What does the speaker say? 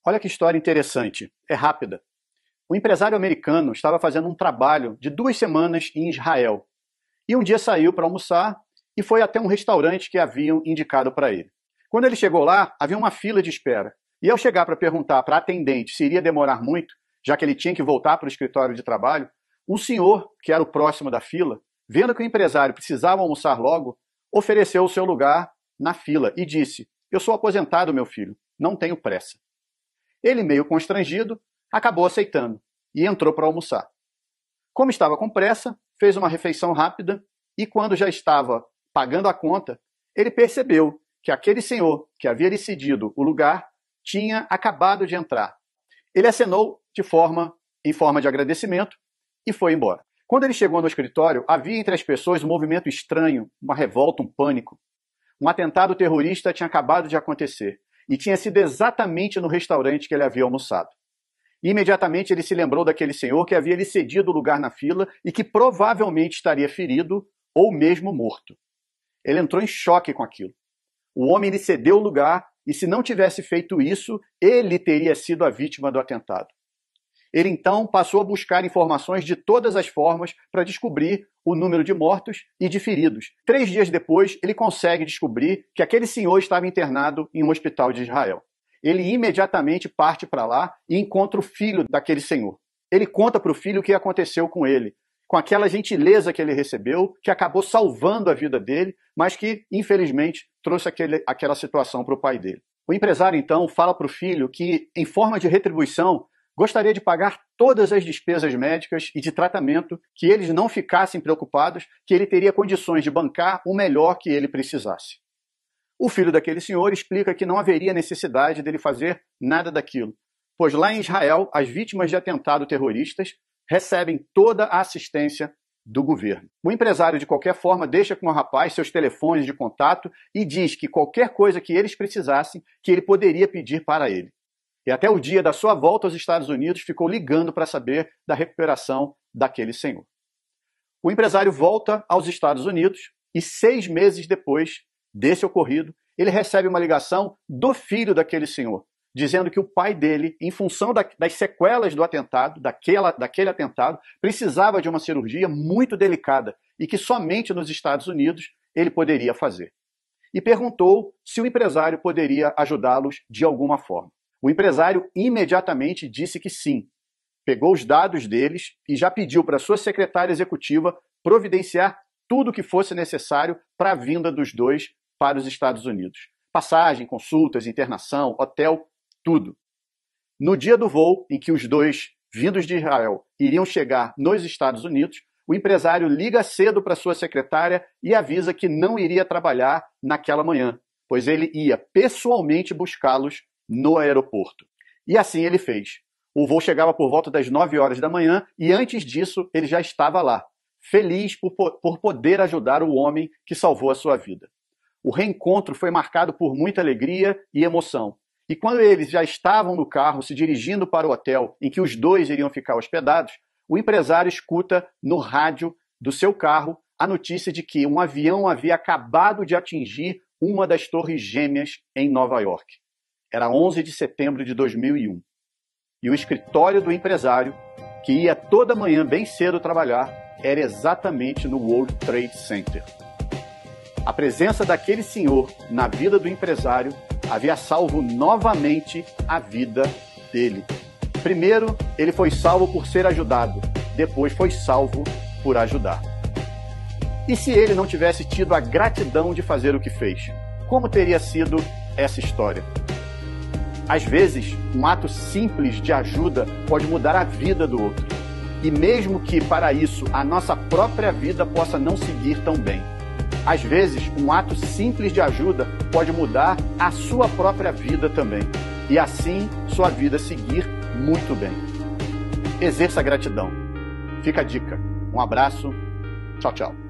Olha que história interessante, é rápida. Um empresário americano estava fazendo um trabalho de 2 semanas em Israel. E um dia saiu para almoçar e foi até um restaurante que haviam indicado para ele. Quando ele chegou lá, havia uma fila de espera. E ao chegar para perguntar para a atendente se iria demorar muito, já que ele tinha que voltar para o escritório de trabalho, um senhor, que era o próximo da fila, vendo que o empresário precisava almoçar logo, ofereceu o seu lugar na fila e disse: "Eu sou aposentado, meu filho, não tenho pressa." Ele, meio constrangido, acabou aceitando e entrou para almoçar. Como estava com pressa, fez uma refeição rápida e, quando já estava pagando a conta, ele percebeu que aquele senhor que havia lhe cedido o lugar tinha acabado de entrar. Ele acenou em forma de agradecimento e foi embora. Quando ele chegou no escritório, havia entre as pessoas um movimento estranho, uma revolta, um pânico. Um atentado terrorista tinha acabado de acontecer e tinha sido exatamente no restaurante que ele havia almoçado. Imediatamente ele se lembrou daquele senhor que havia lhe cedido o lugar na fila e que provavelmente estaria ferido ou mesmo morto. Ele entrou em choque com aquilo. O homem lhe cedeu o lugar e, se não tivesse feito isso, ele teria sido a vítima do atentado. Ele então passou a buscar informações de todas as formas para descobrir o número de mortos e de feridos. 3 dias depois, ele consegue descobrir que aquele senhor estava internado em um hospital de Israel. Ele imediatamente parte para lá e encontra o filho daquele senhor. Ele conta para o filho o que aconteceu com ele, com aquela gentileza que ele recebeu, que acabou salvando a vida dele, mas que, infelizmente, trouxe aquela situação para o pai dele. O empresário, então, fala para o filho que, em forma de retribuição, gostaria de pagar todas as despesas médicas e de tratamento, que eles não ficassem preocupados, que ele teria condições de bancar o melhor que ele precisasse. O filho daquele senhor explica que não haveria necessidade dele fazer nada daquilo, pois lá em Israel, as vítimas de atentado terroristas recebem toda a assistência do governo. O empresário, de qualquer forma, deixa com o rapaz seus telefones de contato e diz que qualquer coisa que eles precisassem, que ele poderia pedir para ele. E até o dia da sua volta aos Estados Unidos ficou ligando para saber da recuperação daquele senhor. O empresário volta aos Estados Unidos e 6 meses depois desse ocorrido, ele recebe uma ligação do filho daquele senhor, dizendo que o pai dele, em função das sequelas do atentado, daquele atentado, precisava de uma cirurgia muito delicada e que somente nos Estados Unidos ele poderia fazer. E perguntou se o empresário poderia ajudá-los de alguma forma. O empresário imediatamente disse que sim. Pegou os dados deles e já pediu para sua secretária executiva providenciar tudo o que fosse necessário para a vinda dos dois para os Estados Unidos. Passagem, consultas, internação, hotel, tudo. No dia do voo em que os dois, vindos de Israel, iriam chegar nos Estados Unidos, o empresário liga cedo para sua secretária e avisa que não iria trabalhar naquela manhã, pois ele ia pessoalmente buscá-los no aeroporto. E assim ele fez. O voo chegava por volta das 9 horas da manhã e antes disso ele já estava lá, feliz por poder ajudar o homem que salvou a sua vida. O reencontro foi marcado por muita alegria e emoção. E quando eles já estavam no carro se dirigindo para o hotel em que os dois iriam ficar hospedados, o empresário escuta no rádio do seu carro a notícia de que um avião havia acabado de atingir uma das torres gêmeas em Nova York. Era 11 de setembro de 2001. E o escritório do empresário, que ia toda manhã bem cedo trabalhar, era exatamente no World Trade Center. A presença daquele senhor na vida do empresário havia salvo novamente a vida dele. Primeiro, ele foi salvo por ser ajudado. Depois foi salvo por ajudar. E se ele não tivesse tido a gratidão de fazer o que fez? Como teria sido essa história? Às vezes, um ato simples de ajuda pode mudar a vida do outro. E mesmo que, para isso, a nossa própria vida possa não seguir tão bem. Às vezes, um ato simples de ajuda pode mudar a sua própria vida também. E assim, sua vida seguir muito bem. Exerça a gratidão. Fica a dica. Um abraço. Tchau, tchau.